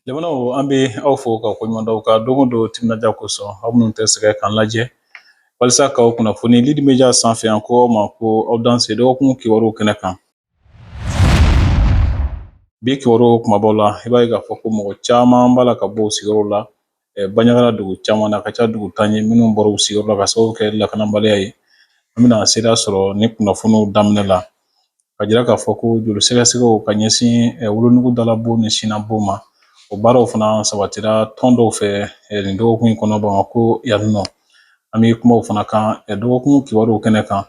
Jamana an bɛ aw fo ka koɲumandaw ka don o don timinadiya kosɔn aw minnu tɛ sɛgɛ k'an lajɛ walasa k'aw kunnafoni Lidi Media sanfɛ yan ko aw ma ko aw danse dɔgɔkun kibaruw kɛnɛ kan. Bi kibaruw kumabaw la i b'a ye k'a fɔ ko mɔgɔ caman b'a la ka bɔ u sigiyɔrɔw la Banɲagara dugu caman na ka ca dugu tan ye minnu bɔra u sigiyɔrɔ la ka sababu kɛ lakanabaliya ye. An bɛna sera sɔrɔ ni kunnafoniw daminɛ la ka jira k'a fɔ ko joli sɛgɛsɛgɛw ka ɲɛsin wolonugu dalabo ni sinabo ma o baaraw fana sabatira tɔn dɔw fɛ nin dɔgɔkun in kɔnɔ Bamako yan nɔ. An bɛ kuma o fana kan dɔgɔkun kibaruw kɛnɛ kan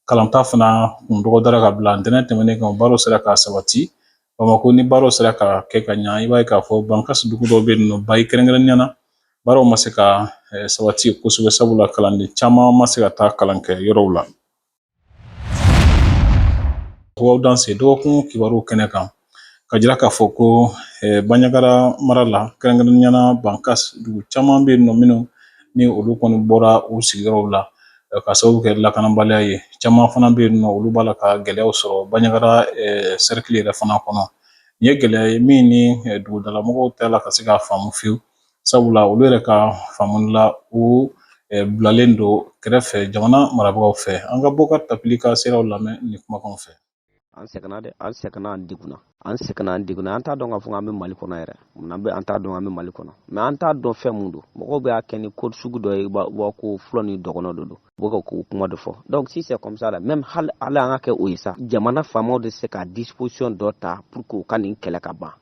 kalanta fana kun dɔgɔdara ka bila ntɛnɛn tɛmɛnen kan baaraw sera ka sabati Bamako ni baaraw sera ka kɛ ka ɲa i b'a ye k'a fɔ Bankasi dugu dɔw bɛ yen nɔ Bayi kɛrɛnkɛrɛnnenya na baaraw ma se ka sabati kosɛbɛ sabula kalanden caman ma se ka taa kalan kɛ yɔrɔw la. Aw danse dɔgɔkun kibaruw kɛnɛ kan ka jira k'a fɔ ko Banɲagara mara la kɛrɛnkɛrɛnnenya na Bankasi dugu caman bɛ yen nɔ minnu ni olu kɔni bɔra u sigiyɔrɔw la ka sababu kɛ lakanabaliya ye caman fana bɛ yen nɔ olu b'a la ka gɛlɛyaw sɔrɔ Banɲagara cercle yɛrɛ fana kɔnɔ. Nin ye gɛlɛya ye min ni dugudalamɔgɔw tɛ la ka se k'a faamu fiyewu sabula olu yɛrɛ ka faamuli la u bilalen don kɛrɛfɛ jamana marabagaw fɛ. An ka bɔ ka tapili ka seraw lamɛn ni kumakanw fɛ. An sɛgɛnna dɛ, an sɛgɛnna an degunna an t'a dɔn k'a fɔ an bɛ Mali kɔnɔ yɛrɛ an t'a dɔn an bɛ Mali kɔnɔ mais an t'a dɔn fɛn mun don mɔgɔw bɛ y'a kɛ ni code sugu dɔ ye b'a ko fula ni dɔgɔnɔ de don u bɛ ka ko kuma de fɔ donc si c'est comme ça là même hali an ka kɛ o ye sa jamana faamaw de se ka disposition dɔ ta pour que u ka nin kɛlɛ ka ban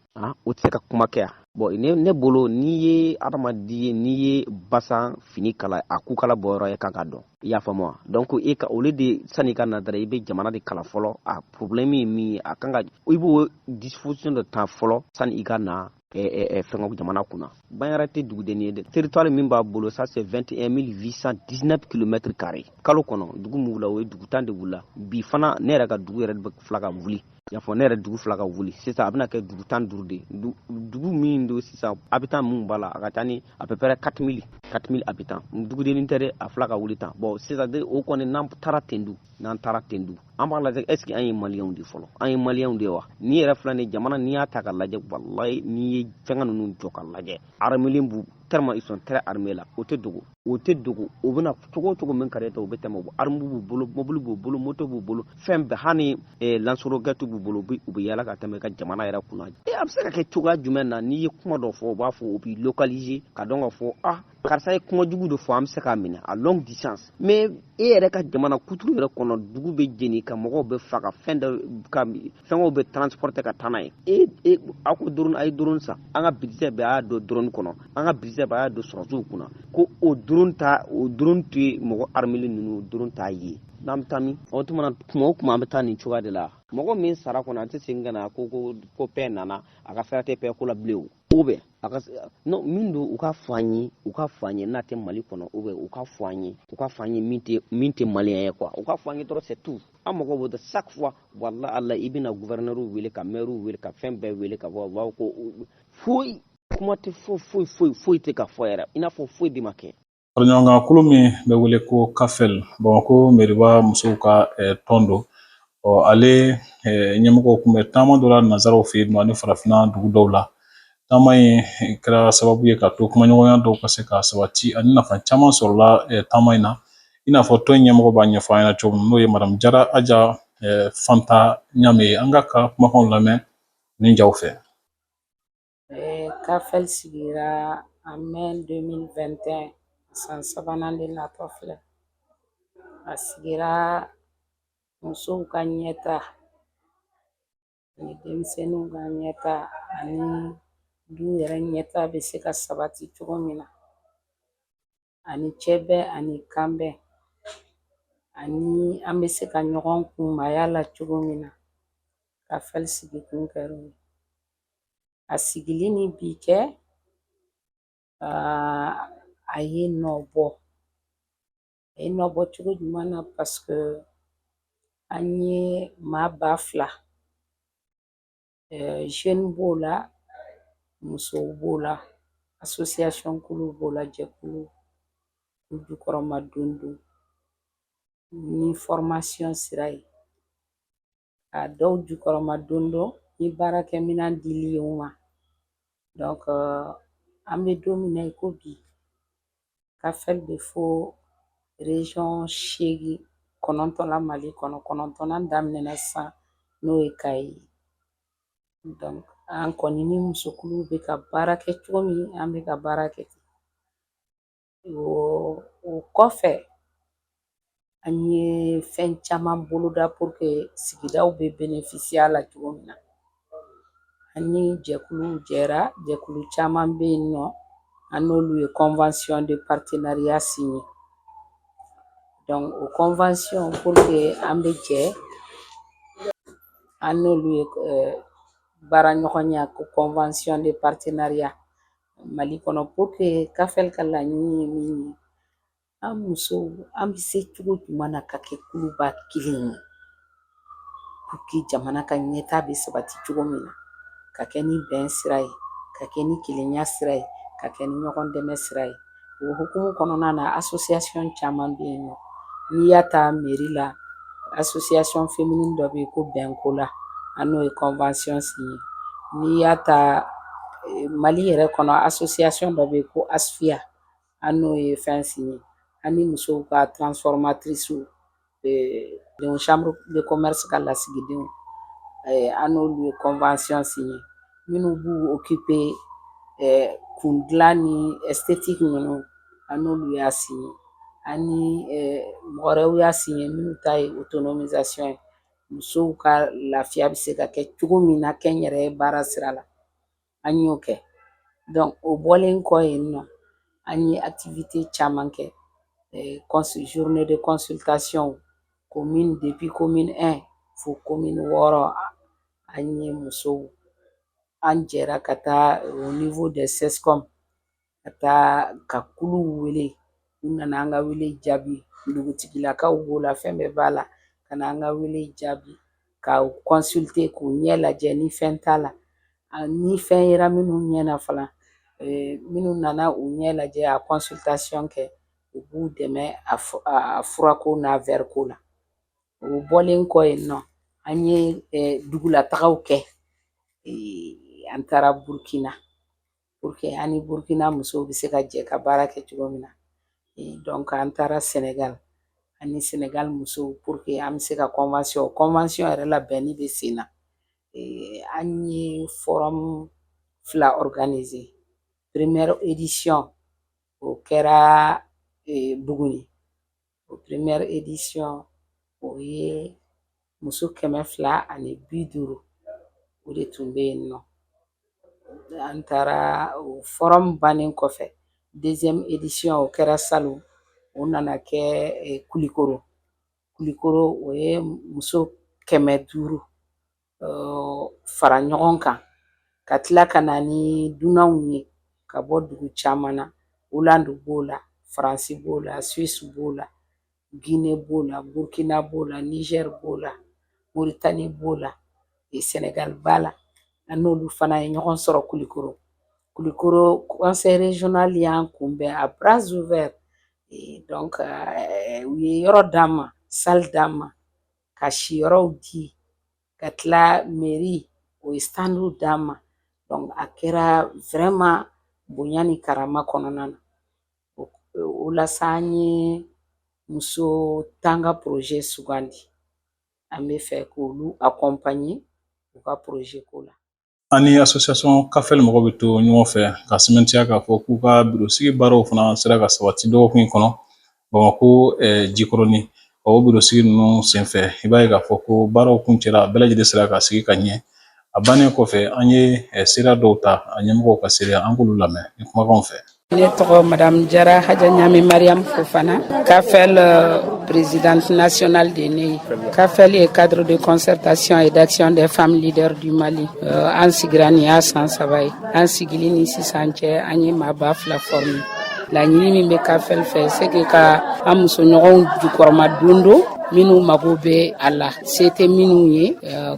o tɛ se ka kuma kɛ yan bon ne bolo n'i ye adamaden ye n'i ye basan fini kala a ku kala bɔyɔrɔ ye kan ka dɔn i y'a faamu wa donc e ka olu de sani ka na dara i bɛ jamana de kala fɔlɔ a problème ye min ye a kan ka i b'o disposition de ta fɔlɔ sani i ka na fɛngɛ jamana kunna Banɲagara tɛ dugudennin ye dɛ territoire min b'a bolo ça c'est 21 819 km². Kalo kɔnɔ dugu min wula o ye dugu 10 de wula bi fana ne yɛrɛ ka dugu yɛrɛ bɛ fila ka wuli y'a fɔ ne yɛrɛ dugu fila ka wuli sisan a bɛna kɛ dugu 15 de dugu min don sisan habitant mun b'a la a ka ca ni à peu près 4000 habitants dugudennin tɛ dɛ a fila ka wuli tan bon sisan o kɔni n'an taara ten dun an b'a lajɛ est ce que an ye maliyɛnw de fɔlɔ an ye maliyɛnw de wa ni yɛrɛ filɛ nin jamana n'i y'a ta ka lajɛ wallahi n'i ye fɛngɛ ninnu jɔ ka lajɛ armelen b'u tellement ils sont très armés là o tɛ dogo o bɛna cogo o cogo min ka di u bɛ tɛmɛ arme b'u bolo mobile b'u bolo moto b'u bolo fɛn bɛɛ hali lansorogɛti b'u bolo u bɛ yala ka tɛmɛ ka jamana yɛrɛ kunna a bɛ se ka kɛ cogoya jumɛn na n'i ye kuma dɔ fɔ u b'a fɔ u b'i localiser ka dɔn ka fɔ karisa ye kuma jugu dɔ fɔ an bɛ se k'a minɛ à longue distance mais e yɛrɛ ka jamana kuturu yɛrɛ kɔnɔ dugu bɛ jeni ka mɔgɔw bɛ faga fɛngɛw bɛ transporter ka taa n'a ye aw ko drone a ye drone san an ka budget bɛɛ a y'a don drone kɔnɔ an ka budget bɛɛ a y'a don sɔrɔsiw kunna ko o drone tɛ mɔgɔ armelen ninnu drone t'a ye n'an bɛ taa min o tuma kuma o kuma an bɛ taa nin cogoya de la mɔgɔ min sara kɔnɔ an tɛ segin ka na ko pɛ nana a ka fɛɛrɛ tɛ pɛ ko la bilen o bɛ non min don u ka fɔ an ye n'a tɛ Mali kɔnɔ ou bien u ka fɔ an ye min tɛ maliyɛn ye quoi u ka fɔ an ye dɔrɔn c'est tout an mago b'o de chaque fois wallahi Allah i bɛna gouverneur wele ka maire wele ka fɛn bɛɛ wele ka bɔ u b'a ko foyi kuma tɛ foyi tɛ ka fɔ yɛrɛ i n'a fɔ foyi de ma kɛ. Faraɲɔgɔnkan kulu min bɛ wele ko CAFEL Bamako meriba musow ka tɔn don ale ɲɛmɔgɔw kun bɛ taama dɔ la nanzaraw fɛ yen nɔ ani farafinna dugu dɔw la taama in kɛra sababu ye ka to kumaɲɔgɔnya dɔw ka se ka sabati ani nafa caman sɔrɔla taama in na i n'a fɔ tɔn ɲɛmɔgɔ b'a ɲɛfɔ an ɲɛna cogo min n'o ye Madame Jara Aja Fanta Ɲame an ka kumakanw lamɛn nin jaw fɛ. CAFEL sigira en mai 2021 san sabanan de natɔ filɛ a sigira musow ka ɲɛta ani denmisɛnninw ka ɲɛta ani du yɛrɛ ɲɛta bɛ se ka sabati cogo min na ani cɛ bɛn ani kan bɛn ani an bɛ se ka ɲɔgɔn kunbaya la cogo min na CAFEL sigikun kɛra o ye a sigili ni bi cɛ a ye nɔ bɔ cogo jumɛn na parce que an ye maa 2000 jeune b'o la musow b'o la association kulu b'o la jɛkulu jukɔrɔma don ni formation sira ye a dɔw jukɔrɔma don ni baarakɛminɛn dili ye u ma Donc an bɛ don min na i ko bi Kafel bɛ fo région 8 la Mali kɔnɔ 9 daminɛna sisan n'o ye Kayi ye. Donc an kɔni ni musokuluw bɛ ka baara kɛ cogo min an bɛ ka baara kɛ ten. O kɔfɛ an ye fɛn caman boloda pour que sigidaw bɛ bénéficier a la cogo min na. An ni jɛkuluw jɛra, jɛkulu caman bɛ yen nɔ an n'olu ye convention de partenariat signé. Donc o convention pour que an bɛ jɛ an n'olu ye baara ɲɔgɔnya ko convention de partenariat Mali kɔnɔ pour que Kafel ka laɲini ye min ye an musow an bɛ se cogo jumɛn na ka kɛ kuluba kelen ye pour que jamana ka ɲɛtaa bɛ sabati cogo min na ka kɛ ni bɛn sira ye ka kɛ ni kelenya sira ye ka kɛ ni ɲɔgɔn dɛmɛ sira ye. O hukumu kɔnɔna na association caman bɛ yen nɔ n'i y'a ta mairie la association féminine dɔ bɛ yen ko Bɛnko la an n'o ye convention signé. N'i y'a ta Mali yɛrɛ kɔnɔ association dɔ bɛ yen ko ASFIA an n'o ye fɛn signé. An ni musow ka transformatrices chambre de commerce ka lasigidenw an n'olu ye convention signé. Minnu b'u occuper kundilan ni esthétique ninnu an n'olu y'a signé. An ni mɔgɔ wɛrɛw y'a signé minnu ta ye autonomisation ye. Musow ka lafiya bɛ se ka kɛ cogo min na kɛnyɛrɛye baara sira la an y'o kɛ. Donc o bɔlen kɔ yen nɔ an ye activité caman kɛ. Journée de consultation commune depuis commune 1 fo commune 6 an ye musow an jɛra ka taa au niveau des CESCOM ka taa ka kuluw wele u nana an ka wele jaabi dugutigilakaw b'o la fɛn bɛɛ b'a la ka na an ka wele jaabi ka consulter k'u ɲɛ lajɛ ni fɛn t'a la ni fɛn yera minnu ɲɛ na fana minnu nana u ɲɛ lajɛ a consultation kɛ u b'u dɛmɛ a furako n'a veriko la. O bɔlen kɔ yen nɔ an ye dugulatagaw kɛ an taara Burkina pour que an ni Burkina musow bɛ se ka jɛ ka baara kɛ cogo min na. Donc an taara Sénégal an ni Sénégal musow pour que an bɛ se ka convention yɛrɛ labɛnni bɛ sen na. An ye forum 2 organiser. Première édition o kɛra Buguni. O première édition o ye muso 250 o de tun bɛ yen nɔ. An taara o forum bannen kɔfɛ deuxième édition o kɛra Salon o nana kɛ Kulikoro. Kulikoro o ye muso 500 fara ɲɔgɔn kan ka tila ka na ni dunanw ye ka bɔ dugu caman na. Hollande b'o la, Faransi b'o la, Suisse b'o la, Guinée b'o la, Burkina b'o la, Niger b'o la, Mauritanie b'o la, Sénégal b'a la. An n'olu fana ye ɲɔgɔn sɔrɔ Kulikoro. Kulikoro conseil régional y'an kunbɛn à bras ouverts. Donc u ye yɔrɔ d'an ma, salle d'an ma, ka si yɔrɔw di, ka tila mairie o ye standw d'an ma. Donc a kɛra vraiment bonya ni karama kɔnɔna na. O la sa an ye muso 10 ka projet sugandi. An bɛ fɛ k'olu accompagner u ka projet ko la. An ni association Kafel mɔgɔ bɛ to ɲɔgɔn fɛ ka sɛmɛntiya k'a fɔ k'u ka birosigi baaraw fana sera ka sabati dɔgɔkun kɔnɔ Bamako Jikɔrɔni. O birosigi ninnu senfɛ i b'a ye k'a fɔ ko baaraw kuncɛra bɛɛ lajɛlen sera ka sigi ka ɲɛ. A bannen kɔfɛ an ye seereya dɔw ta a ɲɛmɔgɔw ka seereya an k'olu lamɛn ni kumakanw fɛ. Ne tɔgɔ Madame Jara Hadja Ɲami Mariam Fofana, Kafel présidente nationale de NEI. Kafel est cadre de concertation et d'action des femmes leaders du Mali. An sigira nin y'a san 3 ye. An sigili ni sisan cɛ an ye maa 2,000 former. Laɲini min bɛ Kafel fɛ c'est que ka an musoɲɔgɔnw jukɔrɔma don minnu mago bɛ a la se tɛ minnu ye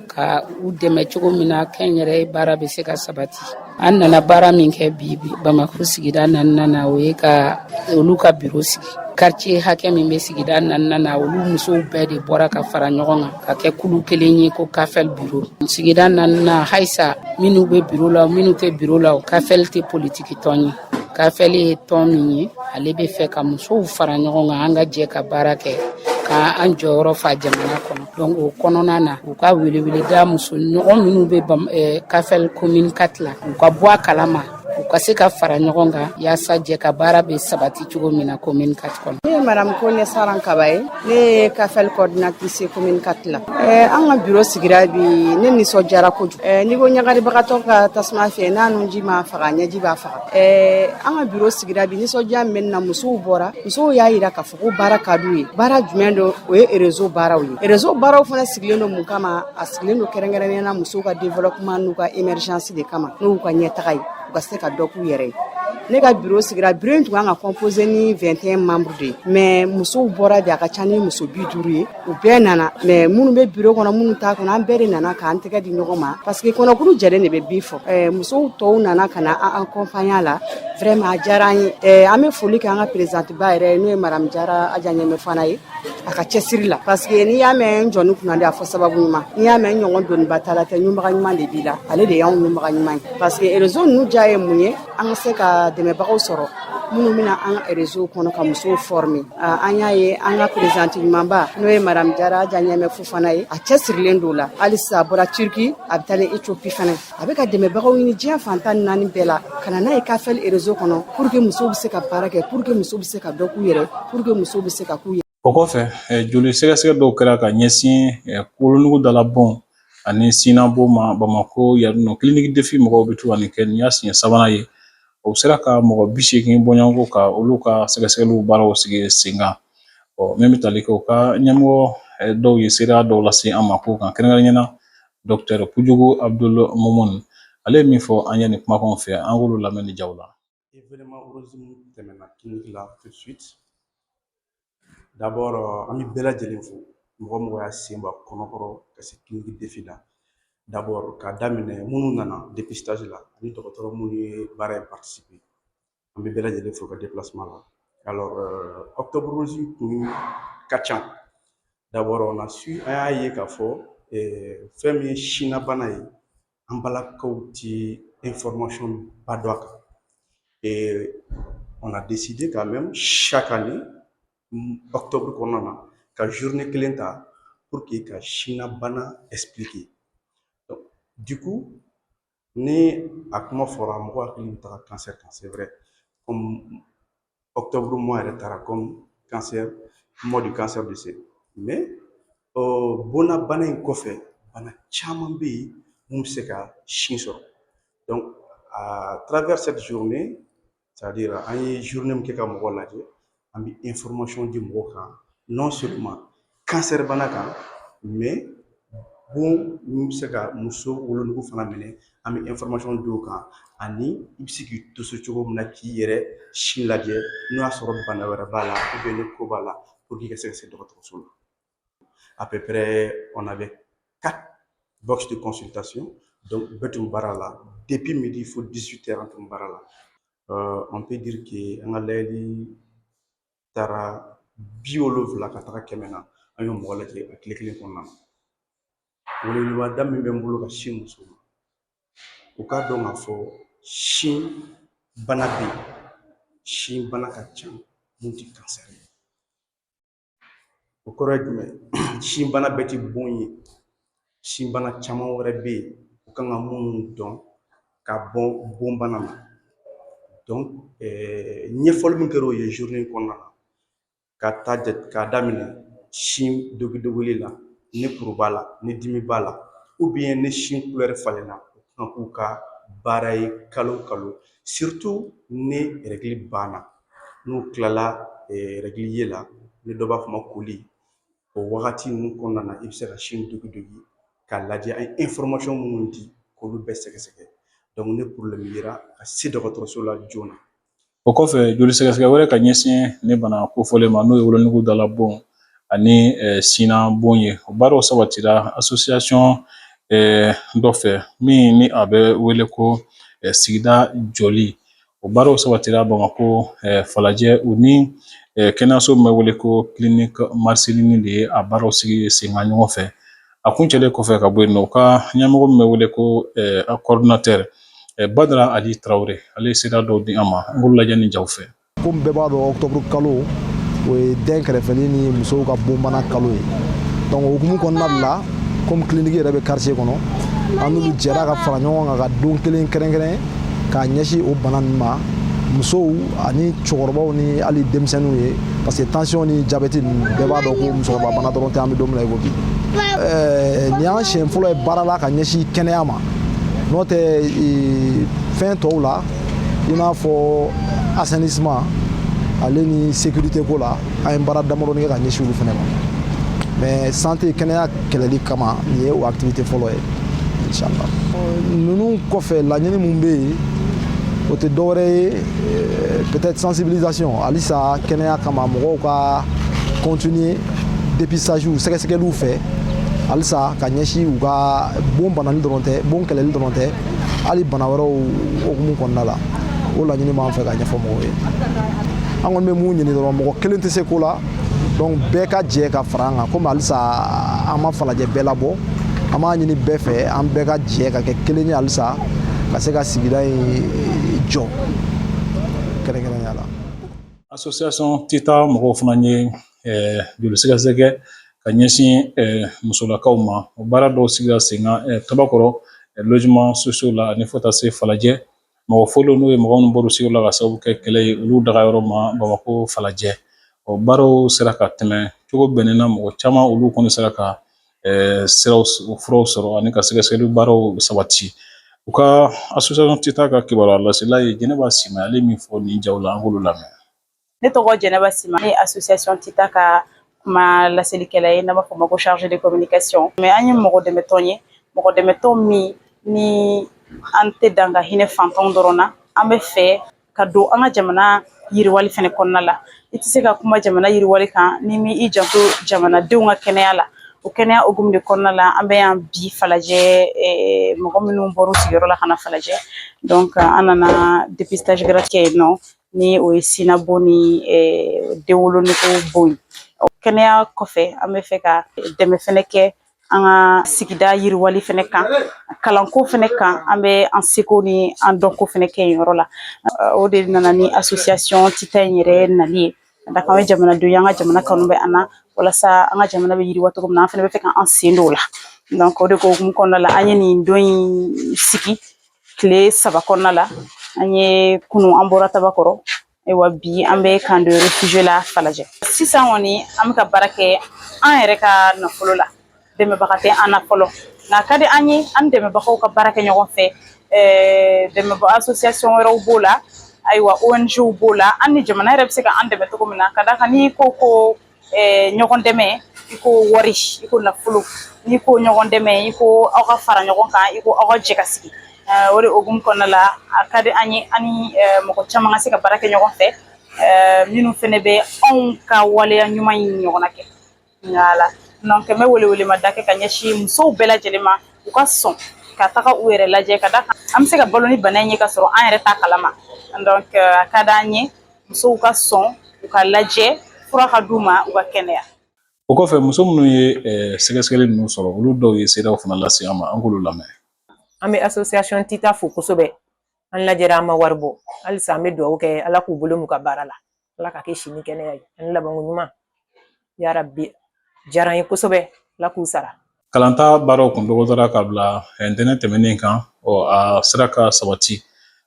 ka u dɛmɛ cogo min na kɛnyɛrɛye baara bɛ se ka sabati. an nana baara min kɛ bi Bamako sigida naaninan na o ye ka olu ka biro sigi quartier hakɛ min bɛ sigida naaninan na olu musow bɛɛ de bɔra ka fara ɲɔgɔn kan ka kɛ kulu kelen ye ko Kafel biro sigida naaninan Haisa minnu bɛ biro la minnu tɛ biro la Kafel tɛ politiki tɔn ye Kafel ye tɔn min ye ale bɛ fɛ ka musow fara ɲɔgɔn kan an ka jɛ ka baara kɛ ka an jɔyɔrɔ fa jamana kɔnɔ donc o kɔnɔna na u ka weleweleda muso ɲɔgɔn minnu bɛ Kafel commune 4 la u ka bɔ a kalama u ka se ka fara ɲɔgɔn kan yaasa jɛ ka baara bɛ sabati cogo min na commune 4 kɔnɔ. Ne ye Madame Kone Saran Kaba ye ne ye Kafel coordinatrice commune 4 la an ka bureau sigira bi ne nisɔndiyara kojugu ni ko ɲagaribagatɔ ka tasuma fɛ n'a nunji ma faga ɲɛji b'a faga an ka bureau sigira bi nisɔndiya min na musow bɔra musow y'a yira k'a fɔ ko baara ka d'u ye baara jumɛn don o ye réseau baaraw ye réseau baaraw fana sigilen don mun kama a sigilen don kɛrɛnkɛrɛnnenya na musow ka développement n'u ka émergence de kama n'u ka ɲɛtaga ye u ka se ka dɔ k'u yɛrɛ ye ne ka bureau sigira bureau in tun kan ka composé ni 21 membres de mais musow bɔra de a ka ca ni muso 50 ye u bɛɛ nana mais minnu bɛ bureau kɔnɔ minnu t'a kɔnɔ an bɛɛ de nana k'an tɛgɛ di ɲɔgɔn ma parce que kɔnɔkuru jɛlen de bɛ bi fɔ musow tɔw nana ka na an accompagner la vraiment a diyara an ye an bɛ foli kɛ an ka présidente ba yɛrɛ n'o ye Madame Jara Ajanɲɛmɛ fana ye a ka cɛsiri la parce que n'i y'a mɛn jɔnni kunna de a fɔ sababu ɲuman n'i y'a mɛn ɲɔgɔn doniba ta la tɛ ɲumaga ɲuman de b'i la ale de y'anw ɲumaga ɲuman ye parce que réseau ninnu diya ye mun ye an ka se ka dɛmɛbagaw sɔrɔ minnu bɛna an ka réseau kɔnɔ ka musow former an y'a ye an ka présidente ɲumanba n'o ye Madame Jara Ajanɲɛmɛ fana ye a cɛsirilen don la hali sisan a bɔra Turki a bɛ taa ni Ethiopie fana a bɛ ka dɛmɛbagaw ɲini diɲɛ fantan naani bɛɛ la ka na n'a ye Kafel réseau kɔnɔ pour que musow bɛ se ka baara kɛ pour que musow bɛ se ka dɔ k'u yɛrɛ pour que musow bɛ se ka k'u yɛrɛ. O kɔfɛ joli sɛgɛsɛgɛ dɔw kɛra ka ɲɛsin wolonugu dalabɔn ani sinabɔ ma Bamako yan nɔ clinique défi mɔgɔw bɛ to ka nin kɛ nin y'a siɲɛ sabanan ye o sera ka mɔgɔ 80 bɔɲɔgɔnko ka olu ka sɛgɛsɛgɛliw baaraw sigi sen kan min bɛ tali kɛ u ka ɲɛmɔgɔ dɔw ye seereya dɔw lase an ma ko kan kɛrɛnkɛrɛnnenya Dr Pujugu Abdul Momon ale ye min fɔ an ye nin kumakanw fɛ an k'olu lamɛn ni jaw la. Événement heureusement tɛmɛna clinique la tout de suite. D'abord an bɛ bɛɛ lajɛlen fo mɔgɔ mɔgɔ y'a sen bɔ kɔnɔkɔrɔ ka se clinique défi la d'abord k'a daminɛ minnu nana dépistage la ani dɔgɔtɔrɔ minnu ye baara in participer an bɛ bɛɛ lajɛlen fo ka déplacement la. Alors octobre rose kun ka ca d'abord on a su an y'a ye k'a fɔ fɛn min ye Sina bana ye an balakaw ti information ba dɔn a kan et on a décidé quand même chaque année octobre kɔnɔna na ka journée kelen ta pour que ka Sina bana expliquer. Donc, du coup ni a kuma fɔra mɔgɔ hakili bɛ taga cancer kan c'est vrai comme octobre mois yɛrɛ taara comme cancer mois du cancer du sein mais bona bana in kɔfɛ bana caman bɛ yen mun bɛ se ka sin sɔrɔ donc à travers cette journée c'est-à-dire an ye journée min kɛ ka mɔgɔw lajɛ an bɛ information di mɔgɔw kan non seulement cancer bana kan mais bon min bɛ se ka muso wolonugu fana minɛ an bɛ information di o kan ani i bɛ se k'i toso cogo min na k'i yɛrɛ sin lajɛ n'o y'a sɔrɔ bana wɛrɛ b'a la ou bien ni ko b'a la pour que i ka se ka se dɔgɔtɔrɔso la. À peu près on avait 4 box de consultation donc bɛɛ tun baara la depuis midi fo 18h an tun baara la. On peut dire que an ka layɛli taara 70 ka taga 100 na an ye mɔgɔ lajɛ a tile kelen kɔnɔna na. Weleweleda min bɛ n bolo ka sin musow ma u k'a dɔn k'a fɔ sin bana bɛ yen sin bana ka ca mun tɛ cancer ye o kɔrɔ ye jumɛn sin bana bɛɛ tɛ bon ye sin bana caman wɛrɛ bɛ yen u kan ka minnu dɔn ka bɔ bon bana ma donc ɲɛfɔli min kɛra o ye journée kɔnɔna na k'a daminɛ sin dogidogoli la ni kuru b'a la ni dimi b'a la ou bien ni sin couleur falenna u kan k'u ka baara ye kalo kalo surtout ni règle banna n'u tilala règle ye la ni dɔ b'a fɔ ma koli o wagati ninnu kɔnɔna na i bɛ se ka sin dogidogi k'a lajɛ an ye information minnu di k'olu bɛɛ sɛgɛsɛgɛ donc ni problème yera ka se dɔgɔtɔrɔso la joona. O kɔfɛ joli sɛgɛsɛgɛ wɛrɛ ka ɲɛsin ne bana kofɔlen ma n'o ye wolonugu dalabɔn ani sina bon ye o baaraw sabatira association dɔ fɛ min ni a bɛ wele ko sigida joli o baaraw sabatira Bamako falajɛ u ni kɛnɛyaso min bɛ wele ko clinique Marcelini de ye a baaraw sigi sen kan ɲɔgɔn fɛ a kuncɛlen kɔfɛ ka bɔ yen nɔ u ka ɲɛmɔgɔ min bɛ wele ko a coordinateur Badara Ali Tarawele ale ye sira dɔw di an ma an b'olu lajɛ ni jaw fɛ. Komi bɛɛ b'a dɔn octobre kalo o ye den kɛrɛfɛli ni musow ka bonbana kalo ye donc o hukumu kɔnɔna de la comme clinique yɛrɛ bɛ quartier kɔnɔ an n'olu jɛra ka fara ɲɔgɔn kan ka don kelen kɛrɛnkɛrɛn k'a ɲɛsin o bana ninnu ma musow ani cɛkɔrɔbaw ni hali denmisɛnninw ye parce que tension ni diabète ninnu bɛɛ b'a dɔn ko musokɔrɔba bana dɔrɔn tɛ an bɛ don min na i ko bi nin y'an siɲɛ fɔlɔ ye baara la ka ɲɛsin kɛnɛya ma n'o tɛ fɛn tɔw la i n'a fɔ assainissement ale ni sécurité ko la an ye baara damadɔni kɛ ka ɲɛsin olu fana ma mais santé kɛnɛya kɛlɛli kama nin ye o activité fɔlɔ ye inchallah ninnu kɔfɛ laɲini mun bɛ yen o tɛ dɔwɛrɛ ye peut-être sensibilisation halisa kɛnɛya kama mɔgɔw ka continuer dépistage sɛgɛsɛgɛliw fɛ halisa ka ɲɛsin u ka bon banani dɔrɔn tɛ bon kɛlɛli dɔrɔn tɛ hali bana wɛrɛw hukumu kɔnɔna la o laɲini b'an fɛ ka ɲɛfɔ mɔgɔw ye an kɔni bɛ mun ɲini dɔrɔn mɔgɔ kelen tɛ se ko la donc bɛɛ ka jɛ ka fara an kan komi halisa an ma falajɛ bɛɛ labɔ an b'a ɲini bɛɛ fɛ an bɛɛ ka jɛ ka kɛ kelen ye halisa ka se ka sigida in jɔ kɛrɛnkɛrɛnya la. Association Tita mɔgɔw fana ye joli sɛgɛsɛgɛ ka ɲɛsin musolakaw ma o baara dɔw sigira sen kan Tabakɔrɔ logement sociaux la ani fo taa se Falajɛ mɔgɔ fɔlɔ n'o ye mɔgɔ minnu bɔr'u sigiyɔrɔ la ka sababu kɛ kɛlɛ ye olu daga yɔrɔ ma Bamako Falajɛ o baaraw sera ka tɛmɛ cogo bɛnnen na mɔgɔ caman olu kɔni sera ka furaw sɔrɔ ani ka sɛgɛsɛgɛli baaraw sabati u ka association Tita ka kibaruya lasela ye Jɛnɛba Sima ale min fɔ nin jaw la an k'olu lamɛn. Ne tɔgɔ Jɛnɛba Sima ne ye association Tita ka kuma laselikɛla ye n'an b'a fɔ o ma ko chargé de communication mais an ye mɔgɔ dɛmɛtɔn ye mɔgɔ dɛmɛtɔn min ni an tɛ dan ka hinɛ fantanw dɔrɔn na an bɛ fɛ ka don an ka jamana yiriwali fɛnɛ kɔnɔna la i tɛ se ka kuma jamana yiriwali kan ni mi janto jamanadenw ka kɛnɛya la o kɛnɛya hukumu de kɔnɔna la an bɛ yan bi Falajɛ mɔgɔ minnu bɔr'u sigiyɔrɔ la ka na Falajɛ donc an nana dépistage gratuit kɛ yen nɔ ni o ye sinabon ni denwoloniko bon ye kɛnɛya kɔfɛ an bɛ fɛ ka dɛmɛ fɛnɛ kɛ an ka sigida yiriwali fɛnɛ kan kalanko fɛnɛ kan an bɛ an seko ni an dɔnko fɛnɛ kɛ yen yɔrɔ la o de nana ni association Tita in yɛrɛ nali ye ka da kan an bɛ jamanadenw ye an ka jamana kanu bɛ an na walasa an ka jamana bɛ yiriwa cogo min na an fɛnɛ bɛ fɛ k'an sen don o la donc o de ko hukumu kɔnɔna la an ye nin don in sigi tile 3 kɔnɔna la an ye kunun an bɔra Tabakɔrɔ ayiwa bi an bɛ camp de réfugié la Falajɛ sisan kɔni an bɛ ka baara kɛ an yɛrɛ ka nafolo la dɛmɛbaga tɛ an na fɔlɔ nka ka di an ye an dɛmɛbagaw ka baara kɛ ɲɔgɔn fɛ dɛmɛbaga association wɛrɛw b'o la ayiwa ONGw b'o la an ni jamana yɛrɛ bɛ se ka an dɛmɛ cogo min na ka da kan n'i ko ɲɔgɔn dɛmɛ i ko wari i ko nafolo n'i ko ɲɔgɔn dɛmɛ i ko aw ka fara ɲɔgɔn kan i ko aw ka jɛ ka sigi o de hukumu kɔnɔna la a ka di an ye an ni mɔgɔ caman ka se ka baara kɛ ɲɔgɔn fɛ minnu fɛnɛ bɛ anw ka waleya ɲuman in ɲɔgɔnna kɛ voilà donc n bɛ welewelema da kɛ ka ɲɛsin musow bɛɛ lajɛlen ma u ka sɔn ka taga u yɛrɛ lajɛ ka da kan an bɛ se ka balo ni bana in ye ka sɔrɔ an yɛrɛ t'a kalama donc a ka d'an ye musow ka sɔn u ka lajɛ fura ka d'u ma u ka kɛnɛya. O kɔfɛ muso minnu ye sɛgɛsɛgɛli ninnu sɔrɔ olu dɔw ye seedaw fana lase an ma an k'olu lamɛn. An bɛ association Tita fo kosɛbɛ an lajɛra an ma wari bɔ halisa an bɛ dugawu kɛ ala k'u bolo m'u ka baara la ala ka kɛ si ni kɛnɛya ye ani labanko ɲuman yarabi diyara an ye kosɛbɛ ala k'u sara. Kalanta baaraw kun dɔgɔtɔrɔya ka bila ntɛnɛn tɛmɛnen kan a sera ka sabati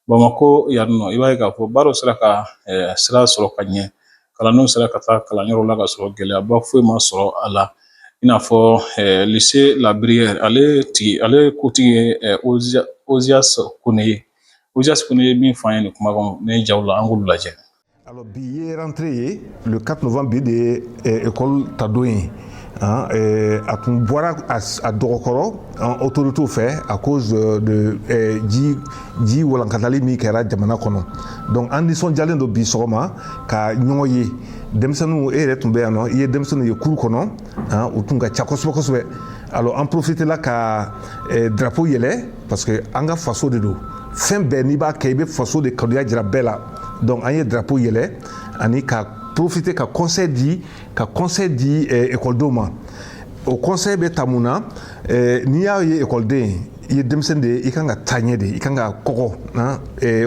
Bamako yan nɔ i b'a ye k'a fɔ baaraw sera ka sira sɔrɔ ka ɲɛ kalandenw sera ka taa kalanyɔrɔ la ka sɔrɔ gɛlɛyaba foyi ma sɔrɔ a la i n'a fɔ lycée La Brière ale kotigi ye Ozias Kone ye Ozias Kone ye min fɔ an ye nin kuma kɔnɔ ne jaw la an k'olu lajɛ. Alors bi ye rentré ye le 4 novembre bi de école Tado ye a tun bɔra a dɔgɔkɔrɔ autorité fɛ à cause de ji walankatali min kɛra jamana kɔnɔ donc an nisɔndiyalen don bi sɔgɔma ka ɲɔgɔn ye denmisɛnninw e yɛrɛ tun bɛ yan nɔ i ye denmisɛnninw ye cour kɔnɔ u tun ka ca kosɛbɛ kosɛbɛ alors an profite la ka drapeau yɛlɛ parce que an ka faso de don fɛn bɛɛ n'i b'a kɛ i bɛ faso de kanuya jira bɛɛ la donc an ye drapeau yɛlɛ ani ka profiter ka conseil di ekɔlidenw ma o conseil bɛ ta mun na n'i y'a ye ekɔliden i ye denmisɛnnin de ye i kan ka taa ɲɛ de i kan ka kɔgɔ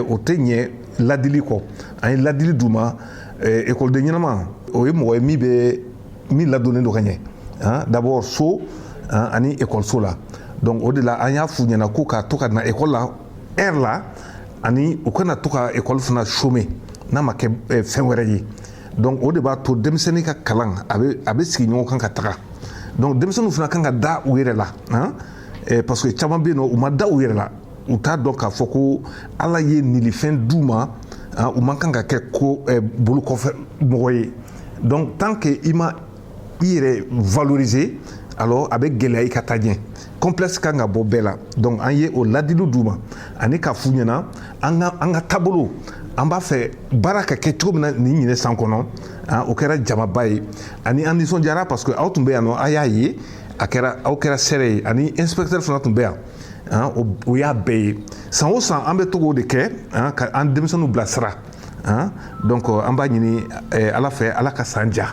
o tɛ ɲɛ ladili kɔ an ye ladili d'u ma ekɔliden ɲɛnama o ye mɔgɔ ye min ladonnen don ka ɲɛ d'abord so ani ekɔliso la donc o de la an y'a f'u ɲɛna k'u ka to ka na ekɔli la heure la ani u kana to ka ekɔli fana chômer n'a ma kɛ fɛn wɛrɛ ye donc o de b'a to denmisɛnnin ka kalan a bɛ sigi ɲɔgɔn kan ka taga donc denmisɛnninw fana kan ka da u yɛrɛ la parce que caman bɛ yen nɔ u ma da u yɛrɛ la u t'a dɔn k'a fɔ ko ala ye nilifɛn d'u ma u man kan ka kɛ ko bolo kɔfɛ mɔgɔ ye donc tant que i ma i yɛrɛ valoriser alors a bɛ gɛlɛya i ka taa ɲɛ complexe kan ka bɔ bɛɛ la donc an ye o ladiliw d'u ma ani k'a f'u ɲɛna an ka taabolo an b'a fɛ baara ka kɛ cogo min na nin ɲinɛ san kɔnɔ o kɛra jamaba ye ani an nisɔndiyara parce que aw tun bɛ yan nɔ a y'a ye aw kɛra sɛrɛ ye ani inspecteur fana tun bɛ yan o y'a bɛɛ ye san o san an bɛ to k'o de kɛ ka an denmisɛnninw bilasira donc an b'a ɲini ala fɛ ala ka san ja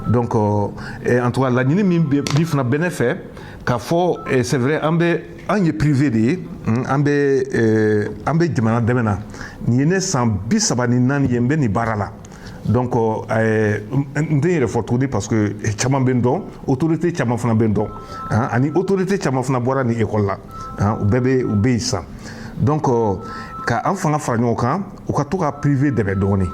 donc en tout cas laɲini min fana bɛ ne fɛ k'a fɔ c'est vrai an ye privé de ye an bɛ jamana dɛmɛ na nin ye ne san 34 ye n bɛ nin baara la donc n tɛ n yɛrɛ fɔ tuguni parce que caman bɛ n dɔn autorité caman fana bɛ n dɔn ani autorité caman fana bɔra nin école la u bɛɛ bɛ yen sisan donc ka an fanga fara ɲɔgɔn kan u ka to ka privé dɛmɛ dɔɔni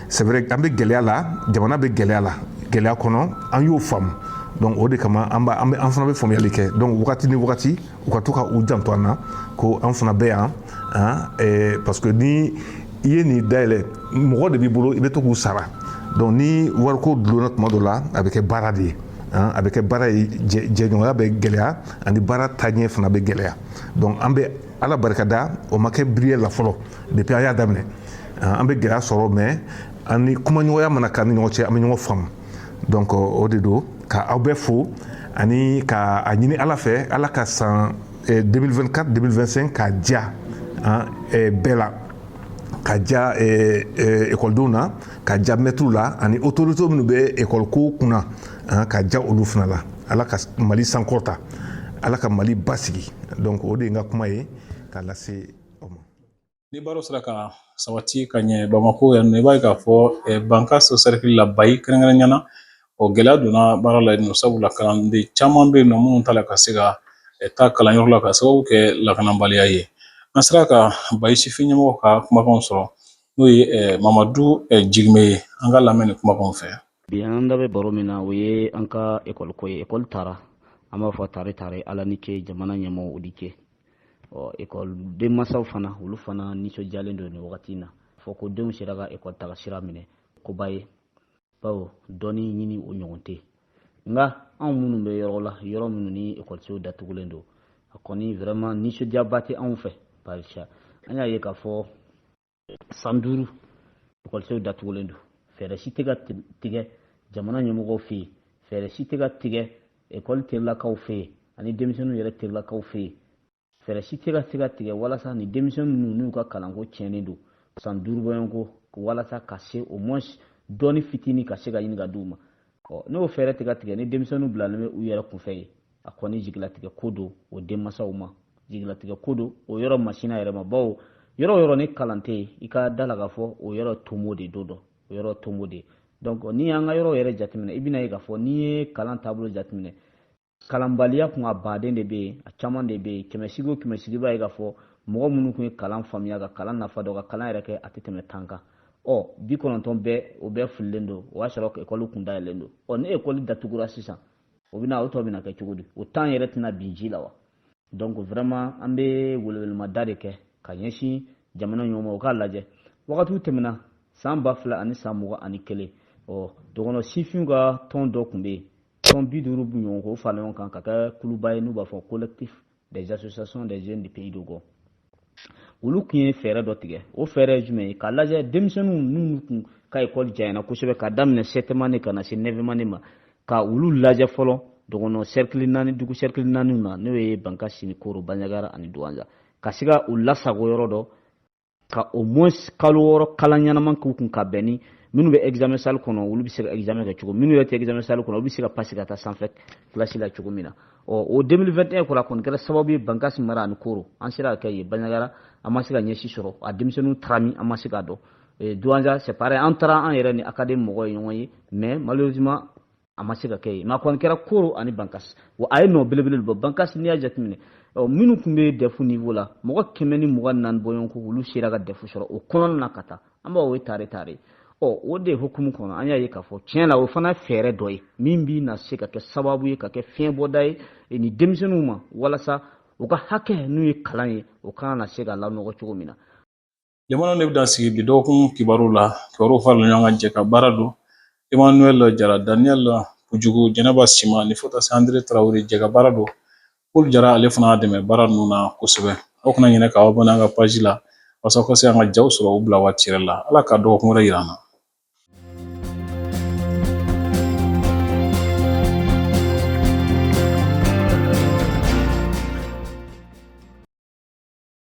c'est vrai an bɛ gɛlɛya la jamana bɛ gɛlɛya la gɛlɛya kɔnɔ an y'o faamu donc o de kama an fana bɛ faamuyali kɛ donc wagati ni wagati u ka to ka u janto an na ko an fana bɛ yan parce que ni i ye nin dayɛlɛ mɔgɔ de b'i bolo i bɛ to k'u sara donc ni wariko dulonna tuma dɔ la a bɛ kɛ baara de ye a bɛ kɛ baara ye jɛɲɔgɔnya bɛ gɛlɛya ani baara taaɲɛ fana bɛ gɛlɛya donc an bɛ ala barikada o ma kɛ biriya la fɔlɔ depuis an y'a daminɛ an bɛ gɛlɛya sɔrɔ mais ani kumaɲɔgɔnya mana k'an ni ɲɔgɔn cɛ an bɛ ɲɔgɔn faamu donc o de don ka aw bɛɛ fo ani ka a ɲini ala fɛ ala ka san 2024-2025 ka diya bɛɛ la ka diya ekɔlidenw na ka diya mɛtiriw la ani autorités minnu bɛ ekɔliko kunna ka diya olu fana la ala ka mali sankɔrɔta ala ka mali basigi donc o de ye n ka kuma ye k'a lase aw ma. ni baaraw sera ka sabati ka ɲɛ bamako yan nɔ i b'a ye k'a fɔ banka cercle la bayi kɛrɛnkɛrɛnnenya na o gɛlɛya donna baara la yen nɔ sabula kalanden caman bɛ yen nɔ minnu t'a la ka se ka taa kalanyɔrɔ la ka sababu kɛ lakanabaliya ye an sera ka bayi sifin ɲɛmɔgɔ ka kumakanw sɔrɔ n'o ye mamadu jigime ye an ka lamɛn ni kumakanw fɛ. bi an da bɛ baro min na o ye an ka ekɔliko ye ekɔli taara an b'a fɔ tare ala ni ce jamana ɲɛmɔgɔ o di ce ekɔliden masaw fana olu fana nisɔndiyalen don nin wagati in na fɔ ko denw sera ka ekɔli taga sira minɛ koba ye bawo dɔɔni ɲini o ɲɔgɔn tɛ nka anw minnu bɛ yɔrɔ la yɔrɔ minnu ni ekɔlisow datugulen don a kɔni vraiment nisɔndiyaba tɛ anw fɛ barisa an y'a ye k'a fɔ san 5 ekɔlisow datugulen don fɛɛrɛ si tɛ ka tigɛ jamana ɲɛmɔgɔw fɛ yen fɛɛrɛ si tɛ ka tigɛ ekɔli terilakaw fɛ yen ani denmisɛnninw yɛrɛ terilakaw fɛ yen fɛɛrɛ si tɛ ka se ka tigɛ walasa ni denmisɛnninw n'u ka kalanko tiɲɛnen don san 5 bɔɲɔgɔnko walasa ka se au moins dɔɔni fitinin ka se ka ɲini ka d'u ma n'o fɛɛrɛ tɛ ka tigɛ ni denmisɛnninw bilalen bɛ u yɛrɛ kunfɛ ye a kɔni jigilatigɛ ko don o denmansaw ma jigilatigɛ ko don o yɔrɔ masina yɛrɛ ma bawo yɔrɔ o yɔrɔ ni kalan tɛ yen i ka da la k'a fɔ o yɔrɔ tomo de don o yɔrɔ tomo de donc ni y'an ka yɔrɔ yɛrɛ jateminɛ i bɛna ye k'a fɔ n'i ye kalan taabolo jateminɛ kalanbaliya kun a baden de bɛ yen a caman de bɛ yen kɛmɛsigi o kɛmɛsigi b'a ye k'a fɔ mɔgɔ minnu kun ye kalan faamuya ka kalan nafa dɔn ka kalan yɛrɛ kɛ a tɛ tɛmɛ 10 kan 90 bɛɛ o bɛɛ fililen don o y'a sɔrɔ ekɔli kun dayɛlɛlen don ni ekɔli datugura sisan o tɔ bɛna kɛ cogo di o temps yɛrɛ tɛna bin ji la wa donc vraiment an bɛ welewelema da de kɛ ka ɲɛsin jamana ɲɛmɔgɔw o k'a lajɛ wagatiw tɛmɛna san 2000 ani san 21 dɔgɔnɔ sifinw ka tɔn dɔ tun bɛ yen tɔn 50 bu ɲɔgɔn k'o fara ɲɔgɔn kan ka kɛ kuluba ye n'u b'a fɔ collectif des associations des jeunes du pays d'Ogo olu kun ye fɛɛrɛ dɔ tigɛ o fɛɛrɛ ye jumɛn ye k'a lajɛ denmisɛnninw n'u kun ka ekɔli janyana kosɛbɛ ka daminɛ 7 année ka na se 9 année ma ka olu lajɛ fɔlɔ dɔgɔnɔ cercle 4 dugu cercle 4 na n'o ye Banka Sinikoro Bandiagara ani Douanja ka se ka u lasago yɔrɔ dɔ ka au moins kalo 6 kalan ɲɛnaman k'u kun ka bɛn ni minnu bɛ examen salle kɔnɔ olu bɛ se ka examen kɛ cogo minnu yɛrɛ tɛ examen salle kɔnɔ olu bɛ se ka passer ka taa sanfɛ classe la cogo min na o 2021 kɔrɔ a kɔni kɛra sababu ye Bankasi mara ani Koro an sera ka kɛ yen Bandiagara an ma se ka ɲɛsi sɔrɔ a denmisɛnninw taara min an ma se ka dɔn Douanja c'est pareil an taara an yɛrɛ ni académie mɔgɔw ye ɲɔgɔn ye mais malheureusement a ma se ka kɛ yen mais a kɔni kɛra Koro ani Bankasi wa a ye nɔ belebele bɔ Bankasi n'i y'a jateminɛ minnu tun bɛ DEF niveau la mɔgɔ 124 bɔɲɔgɔnko olu sera ka DEF sɔrɔ o kɔnɔna na ka taa an b'a o ye tare o de hukumu kɔnɔ an y'a ye k'a fɔ tiɲɛ la o fana fɛɛrɛ dɔ ye min bɛ na se ka kɛ sababu ye ka kɛ fiɲɛbɔda ye ni denmisɛnninw ma walasa u ka hakɛ n'u ye kalan ye o kana na se ka lanɔgɔ cogo min na. Jamana ne bɛ dan sigi bi dɔgɔkun kibaru la kibaru farala ɲɔgɔn kan jɛ ka baara don Emmanuel Jara Daniel Pujugu Jɛnɛba Sima ni fo taa se Andre Traoré jɛ ka baara don Paul Jara ale fana y'a dɛmɛ baara ninnu na kosɛbɛ aw kana ɲinɛ k'aw abonné an ka page la walasa aw ka se an ka jaw sɔrɔ u bila waati yɛrɛ la Ala ka dɔgɔkun wɛrɛ yira an na.